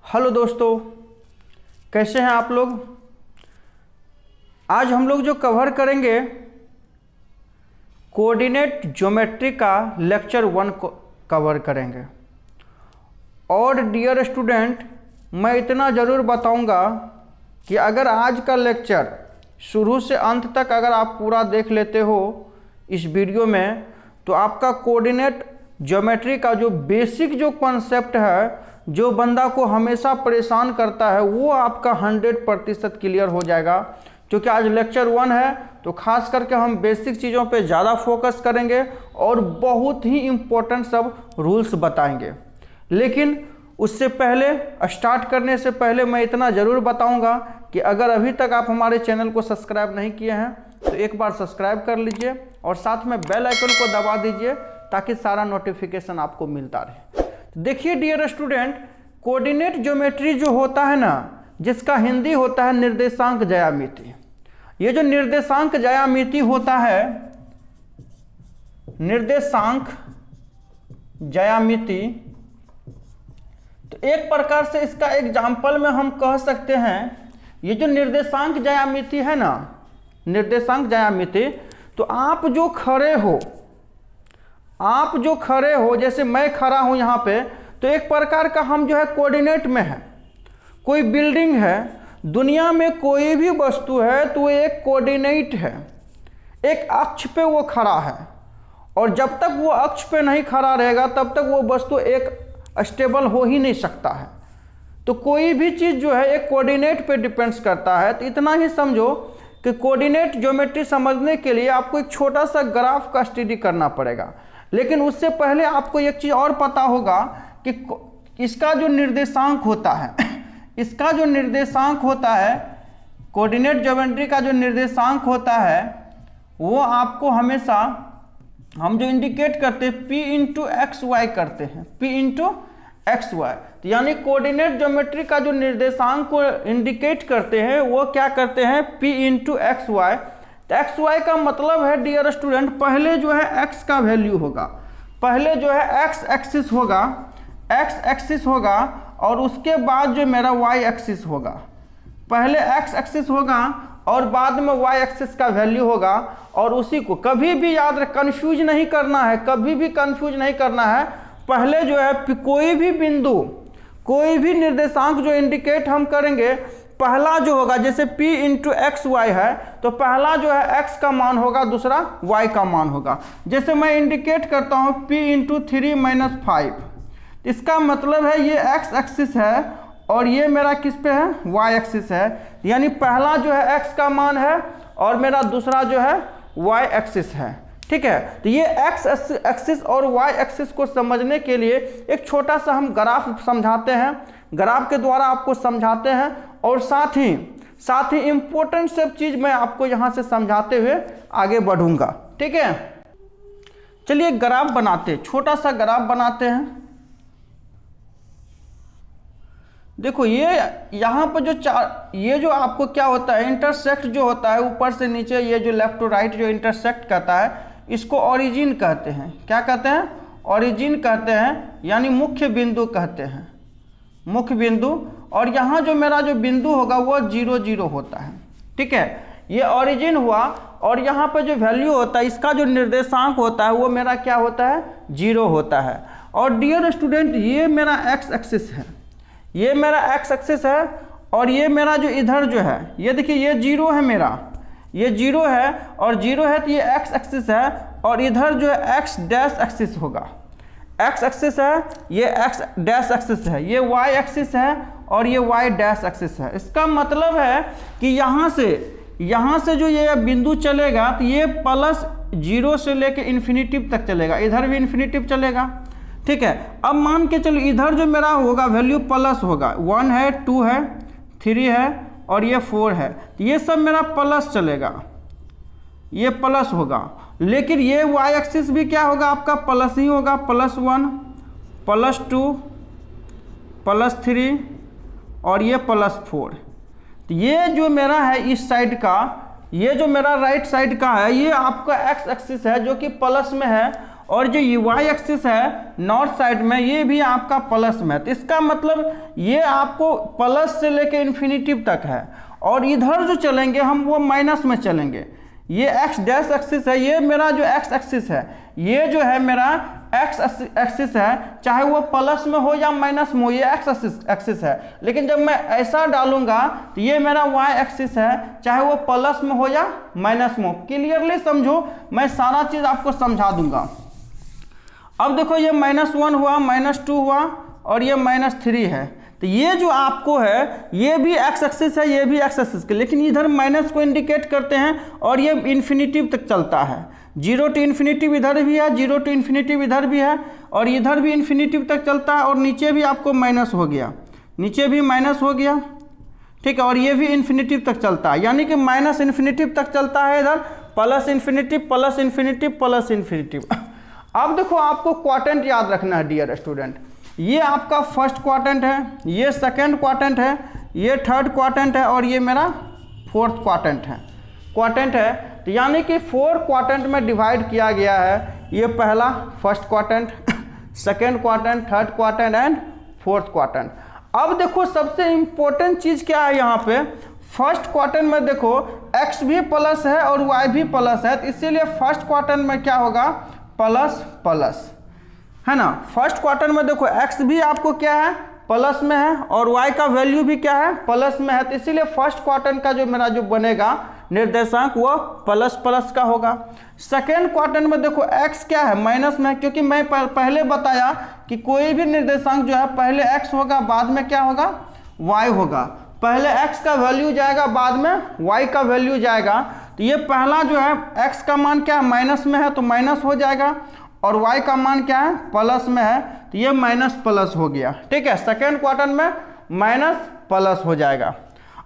Hello दोस्तों, कैसे हैं आप लोग। आज हम लोग जो कवर करेंगे कोऑर्डिनेट ज्योमेट्री का लेक्चर 1 को कवर करेंगे। और डियर स्टूडेंट, मैं इतना ज़रूर बताऊंगा कि अगर आज का लेक्चर शुरू से अंत तक अगर आप पूरा देख लेते हो इस वीडियो में, तो आपका कोऑर्डिनेट ज्योमेट्री का जो बेसिक जो कॉन्सेप्ट है, जो बंदा को हमेशा परेशान करता है, वो आपका 100% क्लियर हो जाएगा। क्योंकि आज लेक्चर 1 है तो खास करके हम बेसिक चीज़ों पे ज़्यादा फोकस करेंगे और बहुत ही इम्पोर्टेंट सब रूल्स बताएंगे। लेकिन उससे पहले, स्टार्ट करने से पहले मैं इतना ज़रूर बताऊंगा कि अगर अभी तक आप हमारे चैनल को सब्सक्राइब नहीं किए हैं तो एक बार सब्सक्राइब कर लीजिए और साथ में बेल आइकन को दबा दीजिए ताकि सारा नोटिफिकेशन आपको मिलता रहे। देखिए डियर स्टूडेंट, कोऑर्डिनेट ज्योमेट्री जो होता है ना, जिसका हिंदी होता है निर्देशांक ज्यामिति। ये जो निर्देशांक ज्यामिति होता है, निर्देशांक ज्यामिति, तो एक प्रकार से इसका एग्जाम्पल में हम कह सकते हैं, ये जो निर्देशांक ज्यामिति है ना, निर्देशांक ज्यामिति, तो आप जो खड़े हो, जैसे मैं खड़ा हूं यहाँ पे, तो एक प्रकार का हम जो है कोऑर्डिनेट में है। कोई बिल्डिंग है, दुनिया में कोई भी वस्तु है तो वो एक कोऑर्डिनेट है, एक अक्ष पे वो खड़ा है। और जब तक वो अक्ष पे नहीं खड़ा रहेगा तब तक वो वस्तु एक स्टेबल हो ही नहीं सकता है। तो कोई भी चीज़ जो है एक कोऑर्डिनेट पे डिपेंड्स करता है। तो इतना ही समझो कि कोऑर्डिनेट ज्योमेट्री समझने के लिए आपको एक छोटा सा ग्राफ का स्टडी करना पड़ेगा। लेकिन उससे पहले आपको एक चीज़ और पता होगा कि इसका जो निर्देशांक होता है, इसका जो निर्देशांक होता है, कोऑर्डिनेट ज्योमेट्री का जो निर्देशांक होता है, वो आपको हमेशा हम जो इंडिकेट करते हैं P इंटू एक्स वाई करते हैं, P इंटू एक्स वाई। तो यानी कोऑर्डिनेट ज्योमेट्री का जो निर्देशांक को इंडिकेट करते हैं वो क्या करते हैं, P इंटू एक्स वाई। तो एक्स वाई का मतलब है डियर स्टूडेंट, पहले जो है एक्स का वैल्यू होगा, पहले जो है एक्स एक्सिस होगा, एक्स एक्सिस होगा, और उसके बाद जो मेरा वाई एक्सिस होगा। पहले एक्स एक्सिस होगा और बाद में वाई एक्सिस का वैल्यू होगा। और उसी को कभी भी याद रख, कंफ्यूज नहीं करना है, कभी भी कंफ्यूज नहीं करना है। पहले जो है कोई भी बिंदु, कोई भी निर्देशांक जो इंडिकेट हम करेंगे, पहला जो होगा, जैसे P इंटू एक्स वाई है तो पहला जो है x का मान होगा, दूसरा y का मान होगा। जैसे मैं इंडिकेट करता हूँ P इंटू 3 - 5, इसका मतलब है ये x एक्सिस है और ये मेरा किस पे है, y एक्सिस है। यानी पहला जो है x का मान है और मेरा दूसरा जो है y एक्सिस है। ठीक है, तो ये x एक्सिस और y एक्सिस को समझने के लिए एक छोटा सा हम ग्राफ समझाते हैं, ग्राफ के द्वारा आपको समझाते हैं। और साथ ही इंपॉर्टेंट सब चीज़ मैं आपको यहाँ से समझाते हुए आगे बढ़ूंगा। ठीक है, चलिए ग्राफ बनाते हैं, छोटा सा ग्राफ बनाते हैं। देखो ये यहाँ पर ये जो आपको क्या होता है, इंटरसेक्ट जो होता है ऊपर से नीचे, ये जो लेफ्ट टू राइट जो इंटरसेक्ट करता है, इसको ओरिजिन कहते हैं। क्या कहते हैं, ओरिजिन कहते हैं, यानी मुख्य बिंदु कहते हैं, मुख्य बिंदु। और यहाँ जो मेरा जो बिंदु होगा वो 0 0 होता है। ठीक है, ये ओरिजिन हुआ। और यहाँ पर जो वैल्यू होता है, इसका जो निर्देशांक होता है वो मेरा क्या होता है, 0 होता है। और डियर स्टूडेंट, ये मेरा एक्स एक्सिस है, ये मेरा एक्स एक्सिस है। और ये मेरा जो इधर जो है, ये देखिए ये 0 है, मेरा ये 0 है और 0 है, तो ये एक्स एक्सिस है। और इधर जो है एक्स डैश एक्सिस होगा, एक्स एक्सिस है, ये एक्स डैश एक्सिस है, ये वाई एक्सिस है और ये वाई डैश एक्सिस है। इसका मतलब है कि यहाँ से जो ये बिंदु चलेगा तो ये +0 से लेके इन्फिनिटिव तक चलेगा, इधर भी इन्फिनिटिव चलेगा। ठीक है, अब मान के चलो इधर जो मेरा होगा वैल्यू प्लस होगा, 1 है, 2 है, 3 है और ये 4 है, तो ये सब मेरा प्लस चलेगा, ये प्लस होगा। लेकिन ये वाई एक्सिस भी क्या होगा, आपका प्लस ही होगा, +1 +2 +3 और ये +4। तो ये जो मेरा है इस साइड का, ये जो मेरा राइट साइड का है, ये आपका एक्स एक्सिस है जो कि प्लस में है। और जो y एक्सिस है नॉर्थ साइड में ये भी आपका प्लस में है। तो इसका मतलब ये आपको प्लस से लेके इन्फिनिटी तक है, और इधर जो चलेंगे हम वो माइनस में चलेंगे। ये x डैश एक्सिस है, ये मेरा जो x एक्सिस है, ये जो है मेरा x एक्सिस है, चाहे वो प्लस में हो या माइनस में हो, ये x एक्सिस है। लेकिन जब मैं ऐसा डालूंगा तो ये मेरा y एक्सिस है, चाहे वो प्लस में हो या माइनस में हो। क्लियरली समझो, मैं सारा चीज आपको समझा दूंगा। अब देखो ये -1 हुआ, -2 हुआ, और ये -3 है। तो ये जो आपको है ये भी x एक्सिस है, ये भी x एक्सिस के, लेकिन इधर माइनस को इंडिकेट करते हैं और ये इन्फिनिटी तक चलता है। 0 to इन्फिनिटी इधर भी है, 0 to इन्फिनिटी इधर भी है, और इधर भी इन्फिनिटी तक चलता है, और नीचे भी आपको माइनस हो गया, नीचे भी माइनस हो गया, ठीक है, और ये भी इन्फिनिटी तक चलता है, यानी कि माइनस इन्फिनिटी तक चलता है, इधर plus infinity plus infinity plus infinity. अब देखो आपको क्वाड्रेंट याद रखना है डियर स्टूडेंट। ये आपका फर्स्ट क्वाड्रेंट है, ये सेकंड क्वाड्रेंट है, ये थर्ड क्वाड्रेंट है, और ये मेरा फोर्थ क्वाड्रेंट है। तो यानी कि 4 क्वाड्रेंट में डिवाइड किया गया है। ये पहला first quadrant, second quadrant, third quadrant and fourth quadrant. अब देखो सबसे इंपॉर्टेंट चीज़ क्या है यहाँ पे, फर्स्ट क्वाड्रेंट में देखो x भी प्लस है और y भी प्लस है, तो इसीलिए फर्स्ट क्वाड्रेंट में क्या होगा, प्लस प्लस, है ना। फर्स्ट क्वार्टर में देखो x भी आपको क्या है, प्लस में है, और y का वैल्यू भी क्या है, प्लस में है। तो इसीलिए फर्स्ट क्वार्टर का जो मेरा जो बनेगा निर्देशांक वो प्लस प्लस का होगा। सेकेंड क्वार्टर में देखो x क्या है, माइनस में है, क्योंकि मैं पहले बताया कि कोई भी निर्देशांक जो है पहले x होगा, बाद में क्या होगा, y होगा। पहले x का वैल्यू जाएगा, बाद में y का वैल्यू जाएगा। तो ये पहला जो है x का मान क्या है, माइनस में है, तो माइनस हो जाएगा, और y का मान क्या है, प्लस में है, तो ये माइनस प्लस हो गया, ठीक है। सेकेंड क्वार्टर में माइनस प्लस हो जाएगा।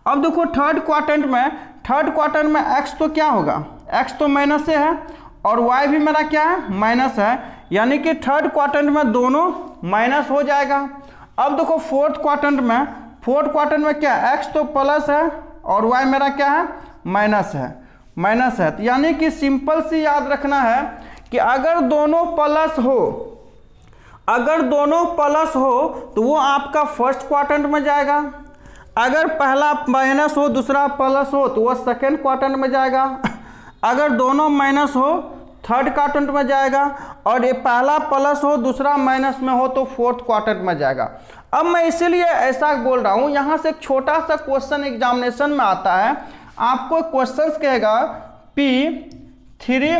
अब देखो थर्ड क्वार्टर में x तो क्या होगा, x तो माइनस से है, और y भी मेरा क्या है, माइनस है, यानी कि थर्ड क्वार्टर में दोनों माइनस हो जाएगा। अब देखो फोर्थ क्वार्टर में क्या है, x तो प्लस है और y मेरा क्या है, माइनस है। तो यानी कि सिंपल सी याद रखना है कि अगर दोनों प्लस हो तो वो आपका फर्स्ट क्वाड्रेंट में जाएगा। अगर पहला माइनस हो दूसरा प्लस हो तो वो सेकेंड क्वाड्रेंट में जाएगा। अगर दोनों माइनस हो थर्ड क्वाड्रेंट में जाएगा, और ये पहला प्लस हो दूसरा माइनस में हो तो फोर्थ क्वाड्रेंट में जाएगा। अब मैं इसीलिए ऐसा बोल रहा हूँ, यहाँ से एक छोटा सा क्वेश्चन एग्जामिनेशन में आता है, आपको क्वेश्चन कहेगा P3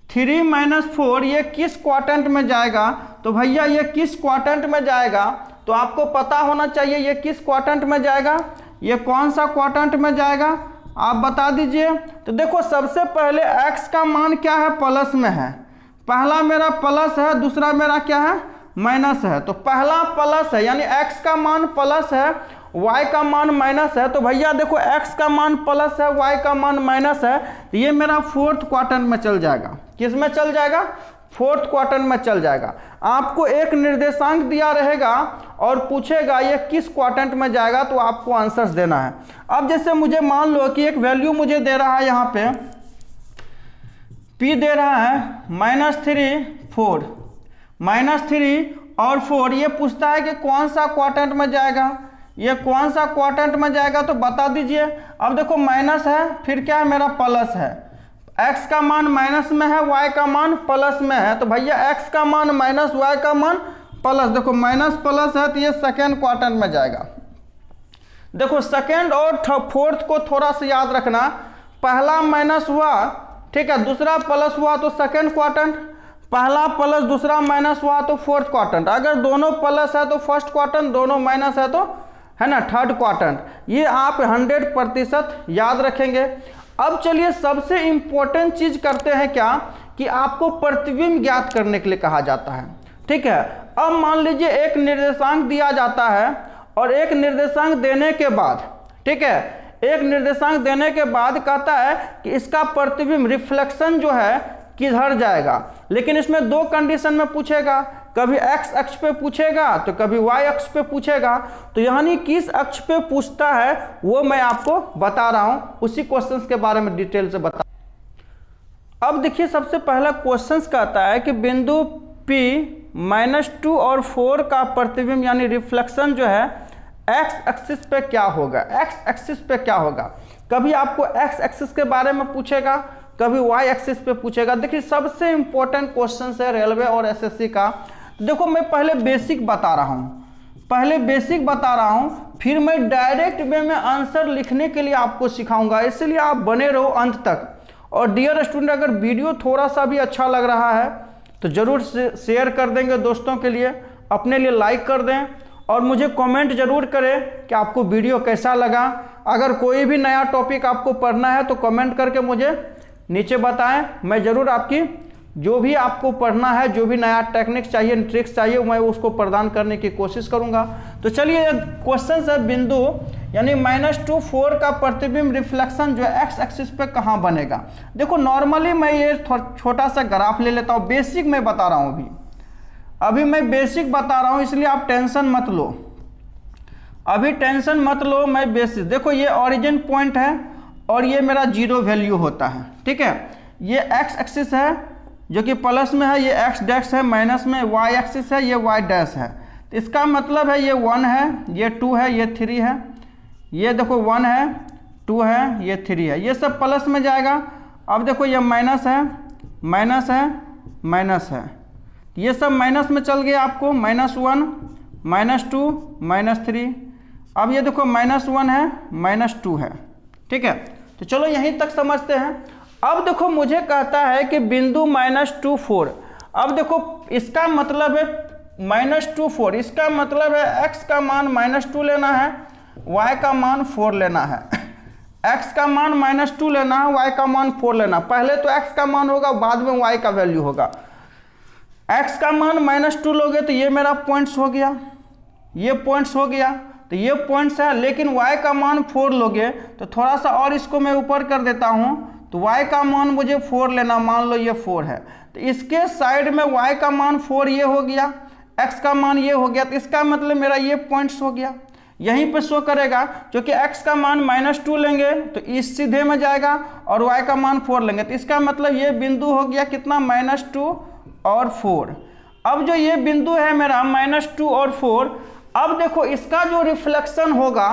- 4 ये किस क्वाड्रेंट में जाएगा। तो भैया ये किस क्वाड्रेंट में जाएगा, तो आपको पता होना चाहिए ये किस क्वाड्रेंट में जाएगा, ये कौन सा क्वाड्रेंट में जाएगा, आप बता दीजिए। तो देखो सबसे पहले x का मान क्या है, प्लस में है, पहला मेरा प्लस है, दूसरा मेरा क्या है, माइनस है। तो पहला प्लस है यानी x का मान प्लस है, y का मान माइनस है। तो भैया देखो x का मान प्लस है, y का मान माइनस है, तो ये मेरा फोर्थ क्वाड्रेंट में चल जाएगा। किस में चल जाएगा, फोर्थ क्वाड्रेंट में चल जाएगा। आपको एक निर्देशांक दिया रहेगा और पूछेगा ये किस क्वाड्रेंट में जाएगा, तो आपको आंसर्स देना है। अब जैसे मुझे मान लो कि एक वैल्यू मुझे दे रहा है, यहाँ पे p दे रहा है -3 और 4, ये पूछता है कि कौन सा क्वाड्रेंट में जाएगा, ये कौन सा क्वाड्रेंट में जाएगा, तो बता दीजिए। अब देखो माइनस है, फिर क्या है, मेरा प्लस है, x का मान माइनस में है, y का मान प्लस में है, तो भैया x का मान माइनस, y का मान प्लस, देखो माइनस प्लस है, तो ये सेकेंड क्वाड्रेंट में जाएगा। देखो सेकेंड और फोर्थ को थोड़ा सा याद रखना, पहला माइनस हुआ, ठीक है, दूसरा प्लस हुआ तो सेकेंड क्वाड्रेंट, पहला प्लस दूसरा माइनस हुआ तो फोर्थ क्वाड्रेंट, अगर दोनों प्लस है तो फर्स्ट क्वाड्रेंट, दोनों माइनस है तो है ना थर्ड क्वाड्रेंट। ये आप 100% याद रखेंगे। अब चलिए सबसे इंपॉर्टेंट चीज करते हैं क्या, कि आपको प्रतिबिंब ज्ञात करने के लिए कहा जाता है, ठीक है। अब मान लीजिए एक निर्देशांक दिया जाता है, और एक निर्देशांक देने के बाद, ठीक है, एक निर्देशांक देने के बाद कहता है कि इसका प्रतिबिंब रिफ्लेक्शन जो है किधर जाएगा। लेकिन इसमें दो कंडीशन में पूछेगा, कभी x अक्ष पे पूछेगा तो कभी y अक्ष पे पूछेगा। तो यानी किस अक्ष पे पूछता है वो मैं आपको बता रहा हूं, उसी क्वेश्चंस के बारे में डिटेल से बता। अब देखिए सबसे पहला क्वेश्चन कहता है कि बिंदु P -2 और 4 का प्रतिबिंब यानी रिफ्लेक्शन जो है एक्स एक्सिस पे क्या होगा, एक्स एक्सिस पे क्या होगा। कभी आपको एक्स एक्सिस के बारे में पूछेगा, कभी वाई एक्सिस पे पूछेगा। देखिए सबसे इंपॉर्टेंट क्वेश्चन है रेलवे और एसएससी का। देखो मैं पहले बेसिक बता रहा हूँ, फिर मैं डायरेक्ट वे में आंसर लिखने के लिए आपको सिखाऊंगा, इसलिए आप बने रहो अंत तक। और डियर स्टूडेंट, अगर वीडियो थोड़ा सा भी अच्छा लग रहा है तो ज़रूर शेयर कर देंगे दोस्तों के लिए, अपने लिए लाइक कर दें और मुझे कमेंट ज़रूर करें कि आपको वीडियो कैसा लगा। अगर कोई भी नया टॉपिक आपको पढ़ना है तो कमेंट करके मुझे नीचे बताएं, मैं ज़रूर आपकी जो भी आपको पढ़ना है, जो भी नया टेक्निक चाहिए, ट्रिक्स चाहिए, मैं उसको प्रदान करने की कोशिश करूंगा। तो चलिए क्वेश्चन है बिंदु यानी -2 4 का प्रतिबिंब रिफ्लेक्शन जो है एक्स एक्सिस पे कहाँ बनेगा। देखो नॉर्मली मैं ये छोटा सा ग्राफ ले लेता हूँ, बेसिक मैं बता रहा हूँ अभी मैं बेसिक बता रहा हूँ, इसलिए आप टेंशन मत लो, अभी टेंशन मत लो। मैं बेसिक, देखो ये ओरिजिन पॉइंट है और ये मेरा 0 वैल्यू होता है, ठीक है। ये एक्स एक्सिस है जो कि प्लस में है, ये एक्स डैश है, माइनस में वाई एक्सिस है, ये वाई डैश है। तो इसका मतलब है ये 1 है, ये 2 है, ये 3 है, ये देखो 1 है, 2 है, ये 3 है, ये सब प्लस में जाएगा। अब देखो ये माइनस है, माइनस है, माइनस है, ये सब माइनस में चल गया आपको, -1, -2, -3। अब ये देखो -1 है, -2 है, ठीक है। तो चलो यहीं तक समझते हैं। अब देखो मुझे कहता है कि बिंदु -2 4। अब देखो इसका मतलब है -2 4, इसका मतलब है x का मान -2 लेना है, y का मान 4 लेना है। x का मान -2 लेना है, y का मान 4 लेना। पहले तो x का मान होगा, बाद में y का वैल्यू होगा। x का मान -2 लोगे तो ये मेरा पॉइंट्स हो गया, ये पॉइंट्स हो गया, तो ये पॉइंट्स है। लेकिन y का मान 4 लोगे तो थोड़ा सा और इसको मैं ऊपर कर देता हूँ, तो y का मान मुझे 4 लेना, मान लो ये 4 है, तो इसके साइड में y का मान 4 ये हो गया, x का मान ये हो गया, तो इसका मतलब मेरा ये पॉइंट्स हो गया, यहीं पे शो करेगा। क्योंकि x का मान -2 लेंगे तो इस सीधे में जाएगा और y का मान 4 लेंगे, तो इसका मतलब ये बिंदु हो गया कितना, -2 और 4। अब जो ये बिंदु है मेरा -2 और 4, अब देखो इसका जो रिफ्लेक्शन होगा,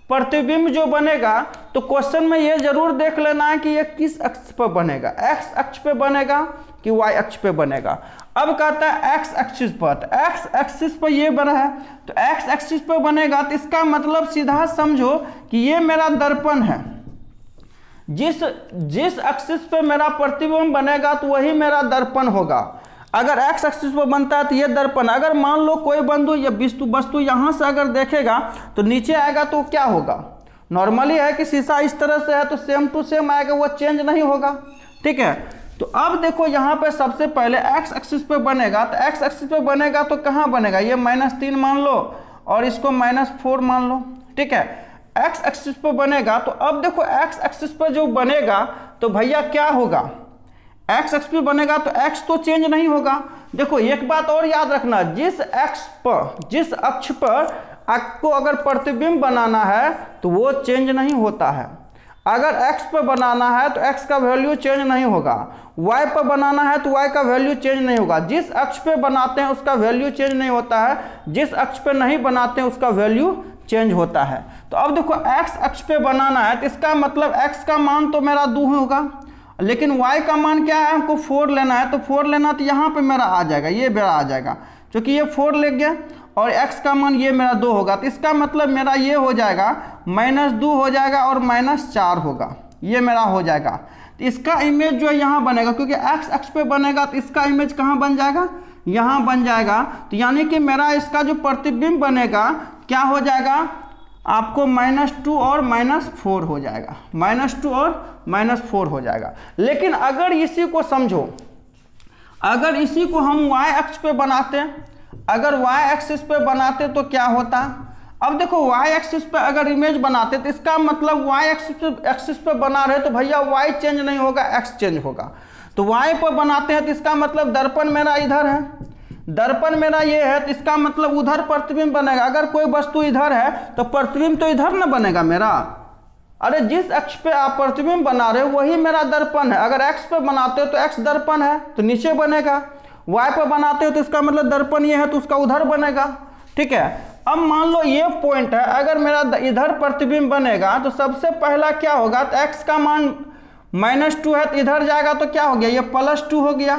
प्रतिबिंब जो बनेगा, तो क्वेश्चन में ये जरूर देख लेना है कि ये किस अक्ष पर बनेगा, एक्स अक्ष पे बनेगा कि वाई अक्ष पे बनेगा। अब कहता है एक्स एक्सिस पर, तो एक्स एक्सिस पर ये बना है, तो एक्स एक्सिस पर बनेगा, तो इसका मतलब सीधा समझो कि ये मेरा दर्पण है। जिस एक्सिस पे मेरा प्रतिबिंब बनेगा तो वही मेरा दर्पण होगा। अगर एक्स एक्सिस पर बनता है तो ये दर्पण, अगर मान लो कोई बंधु या वस्तु यहाँ से अगर देखेगा तो नीचे आएगा तो क्या होगा, नॉर्मली है कि शीशा इस तरह से है तो सेम टू सेम आएगा, वो चेंज नहीं होगा, ठीक है। तो अब देखो यहाँ पे सबसे पहले एक्स एक्सिस पे बनेगा, तो एक्स एक्सिस पे बनेगा तो कहाँ बनेगा, ये -3 मान लो और इसको -4 मान लो, ठीक है। एक्स एक्सिस पे बनेगा, तो अब देखो एक्स एक्सिस पर जो बनेगा तो भैया क्या होगा, एक्स एक्स पे बनेगा तो एक्स तो चेंज नहीं होगा। देखो एक बात और याद रखना, जिस अक्ष पर आपको अगर प्रतिबिंब बनाना है तो वो चेंज नहीं होता है। अगर एक्स पर बनाना है तो एक्स का वैल्यू चेंज नहीं होगा, वाई पर बनाना है तो वाई का वैल्यू चेंज नहीं होगा। जिस अक्ष पे बनाते हैं उसका वैल्यू चेंज नहीं होता है, जिस अक्ष पे नहीं बनाते हैं उसका वैल्यू चेंज होता है। तो अब देखो एक्स अक्ष पे बनाना है तो इसका मतलब एक्स का मान तो मेरा 2 होगा, लेकिन y का मान क्या है, हमको 4 लेना है, तो 4 लेना तो यहाँ पे मेरा आ जाएगा, ये मेरा आ जाएगा, क्योंकि ये 4 ले गया और x का मान ये मेरा 2 होगा, तो इसका मतलब मेरा ये हो जाएगा -2 हो जाएगा और -4 होगा, ये मेरा हो जाएगा। तो इसका इमेज जो है यहाँ बनेगा, क्योंकि x अक्ष पे बनेगा तो इसका इमेज कहाँ बन जाएगा, यहाँ बन जाएगा। तो यानी कि मेरा इसका जो प्रतिबिंब बनेगा क्या हो जाएगा, आपको -2 और -4 हो जाएगा, -2 और -4 हो जाएगा। लेकिन अगर इसी को समझो, अगर इसी को हम y अक्ष पे बनाते, अगर y एक्सिस पे बनाते तो क्या होता। अब देखो y एक्सिस पे अगर इमेज बनाते तो इसका मतलब y एक्सिस पे बना रहे तो भैया y चेंज नहीं होगा, x चेंज होगा। तो y पर बनाते हैं तो इसका मतलब दर्पण मेरा इधर है, दर्पण मेरा ये है, तो इसका मतलब उधर प्रतिबिंब बनेगा। अगर कोई वस्तु इधर है तो प्रतिबिंब तो इधर ना बनेगा मेरा, अरे जिस अक्ष पे आप प्रतिबिंब बना रहे हो वही मेरा दर्पण है। अगर x पे बनाते हो तो x दर्पण है तो नीचे बनेगा, y पे बनाते हो तो इसका मतलब दर्पण ये है तो उसका उधर बनेगा। ठीक है, अब मान लो ये पॉइंट है, अगर मेरा इधर प्रतिबिंब बनेगा तो सबसे पहला क्या होगा, तो x का मान -2 है तो इधर जाएगा तो क्या हो गया, ये +2 हो गया,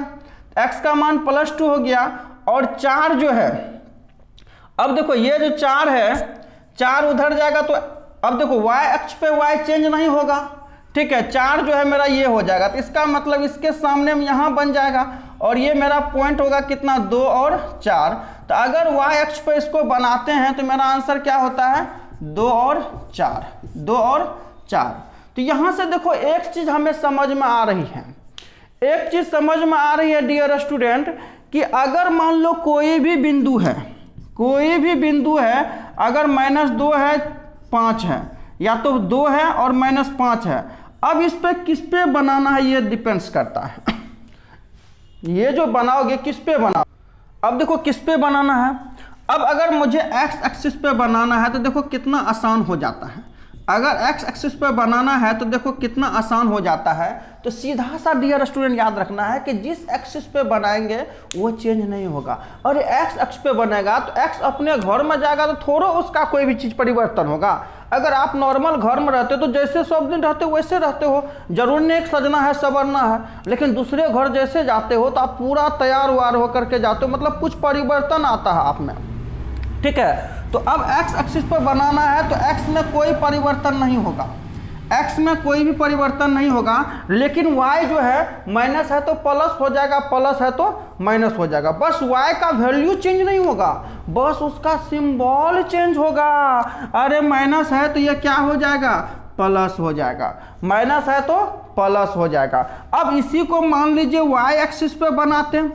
x का मान +2 हो गया। और 4 जो है, अब देखो ये जो 4 है, 4 उधर जाएगा तो अब देखो y अक्ष पे y चेंज नहीं होगा। ठीक है, 4 जो है मेरा ये हो जाएगा तो इसका मतलब इसके सामने में यहाँ बन जाएगा और ये मेरा पॉइंट होगा कितना, 2 और 4। तो अगर y अक्ष पे इसको बनाते हैं तो मेरा आंसर क्या होता है, 2 और 4, 2 और 4। तो यहाँ से देखो एक चीज हमें समझ में आ रही है, एक चीज समझ में आ रही है डियर स्टूडेंट, कि अगर मान लो कोई भी बिंदु है, कोई भी बिंदु है, अगर -2 है 5 है, या तो 2 है और -5 है, अब इस पे किस पे बनाना है ये डिपेंड्स करता है। ये जो बनाओगे किस पे बनाओ, अब देखो किस पे बनाना है। अब अगर मुझे x एक्सिस पे बनाना है तो देखो कितना आसान हो जाता है, अगर x एक्सिस पे बनाना है तो देखो कितना आसान हो जाता है। तो सीधा सा डियर स्टूडेंट याद रखना है कि जिस एक्सिस पे बनाएंगे वो चेंज नहीं होगा। और x अक्ष पे बनेगा तो x अपने घर में जाएगा तो थोड़ा उसका कोई भी चीज़ परिवर्तन होगा। अगर आप नॉर्मल घर में रहते हो तो जैसे सब दिन रहते हो वैसे रहते हो, जरूर नहीं सजना है संवरना है, लेकिन दूसरे घर जैसे जाते हो तो आप पूरा तैयार वार होकर के जाते हो, मतलब कुछ परिवर्तन आता है आप में। ठीक है, तो अब x एक्सिस पर बनाना है तो x में कोई परिवर्तन नहीं होगा, x में कोई भी परिवर्तन नहीं होगा, लेकिन y जो है माइनस है तो प्लस हो जाएगा, प्लस है तो माइनस हो जाएगा। बस y का वैल्यू चेंज नहीं होगा, बस उसका सिंबल चेंज होगा। अरे माइनस है तो ये क्या हो जाएगा, प्लस हो जाएगा, माइनस है तो प्लस हो जाएगा। अब इसी को मान लीजिए y एक्सिस पे बनाते हैं,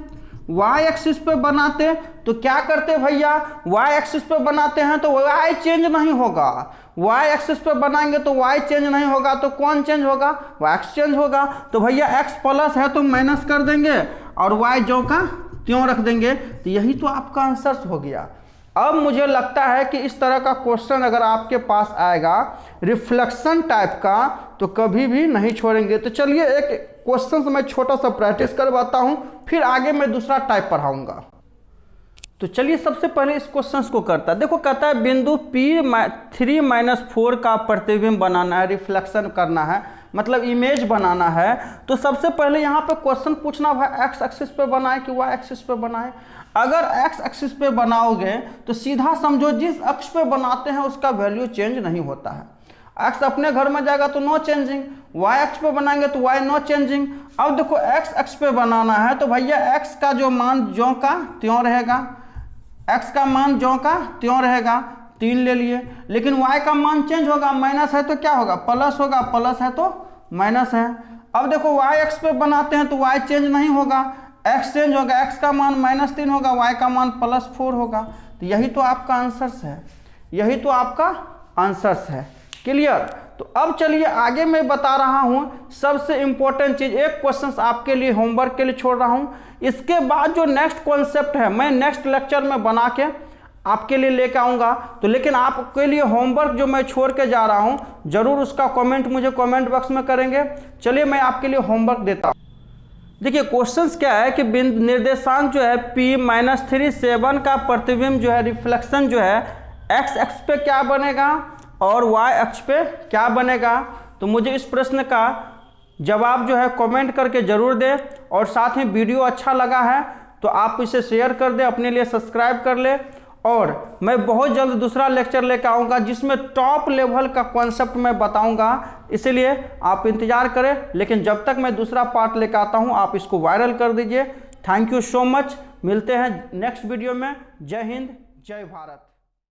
y एक्सिस पे बनाते तो क्या करते भैया, y एक्सिस पे बनाते हैं तो y चेंज नहीं होगा, y एक्सिस पे बनाएंगे तो y चेंज नहीं होगा, तो कौन चेंज होगा, x चेंज होगा। तो भैया x प्लस है तो माइनस कर देंगे और y जो का त्यों रख देंगे, तो यही तो आपका आंसर हो गया। अब मुझे लगता है कि इस तरह का क्वेश्चन अगर आपके पास आएगा रिफ्लेक्शन टाइप का तो कभी भी नहीं छोड़ेंगे। तो चलिए एक क्वेश्चन से मैं छोटा सा प्रैक्टिस करवाता हूं, फिर आगे मैं दूसरा टाइप पढ़ाऊंगा। तो चलिए सबसे पहले इस क्वेश्चन को करता है। देखो कहता है बिंदु P3-4 का प्रतिबिंब बनाना है, रिफ्लेक्शन करना है, मतलब इमेज बनाना है। तो सबसे पहले यहाँ पे क्वेश्चन पूछना है x एक्सिस पे बनाए कि y एक्सिस पे बनाए। अगर x एक्सिस पे बनाओगे तो सीधा समझो जिस अक्ष पे बनाते हैं उसका वैल्यू चेंज नहीं होता है। x अपने घर में जाएगा तो नो चेंजिंग, y अक्ष पे बनाएंगे तो y नो चेंजिंग। अब देखो x अक्ष पे बनाना है तो भैया x का जो मान ज्यों का त्यों रहेगा, x का मान ज्यों का त्यों रहेगा, 3 ले लिए, लेकिन y का मान चेंज होगा, माइनस है तो क्या होगा, प्लस होगा, प्लस है तो माइनस है। अब देखो y अक्ष पे बनाते हैं तो y चेंज नहीं होगा, x चेंज होगा, x का मान -3 होगा, y का मान +4 होगा। तो यही तो आपका आंसर है, यही तो आपका आंसर है। क्लियर? तो अब चलिए आगे मैं बता रहा हूं सबसे इंपॉर्टेंट चीज, एक क्वेश्चन आपके लिए होमवर्क के लिए छोड़ रहा हूं। इसके बाद जो नेक्स्ट कॉन्सेप्ट है मैं नेक्स्ट लेक्चर में बना के आपके लिए लेकर आऊंगा। तो लेकिन आपके लिए होमवर्क जो मैं छोड़ के जा रहा हूं जरूर उसका कमेंट मुझे कमेंट बॉक्स में करेंगे। चलिए मैं आपके लिए होमवर्क देता हूं। देखिए क्वेश्चंस क्या है कि निर्देशांक जो है P-3 का प्रतिबिंब जो है रिफ्लेक्शन जो है x अक्ष पे क्या बनेगा और y अक्ष पे क्या बनेगा। तो मुझे इस प्रश्न का जवाब जो है कमेंट करके जरूर दें, और साथ ही वीडियो अच्छा लगा है तो आप इसे शेयर कर दें, अपने लिए सब्सक्राइब कर ले। और मैं बहुत जल्द दूसरा लेक्चर लेकर आऊँगा जिसमें टॉप लेवल का कॉन्सेप्ट मैं बताऊँगा, इसलिए आप इंतज़ार करें। लेकिन जब तक मैं दूसरा पार्ट लेकर आता हूँ आप इसको वायरल कर दीजिए। थैंक यू सो मच, मिलते हैं नेक्स्ट वीडियो में। जय हिंद, जय भारत।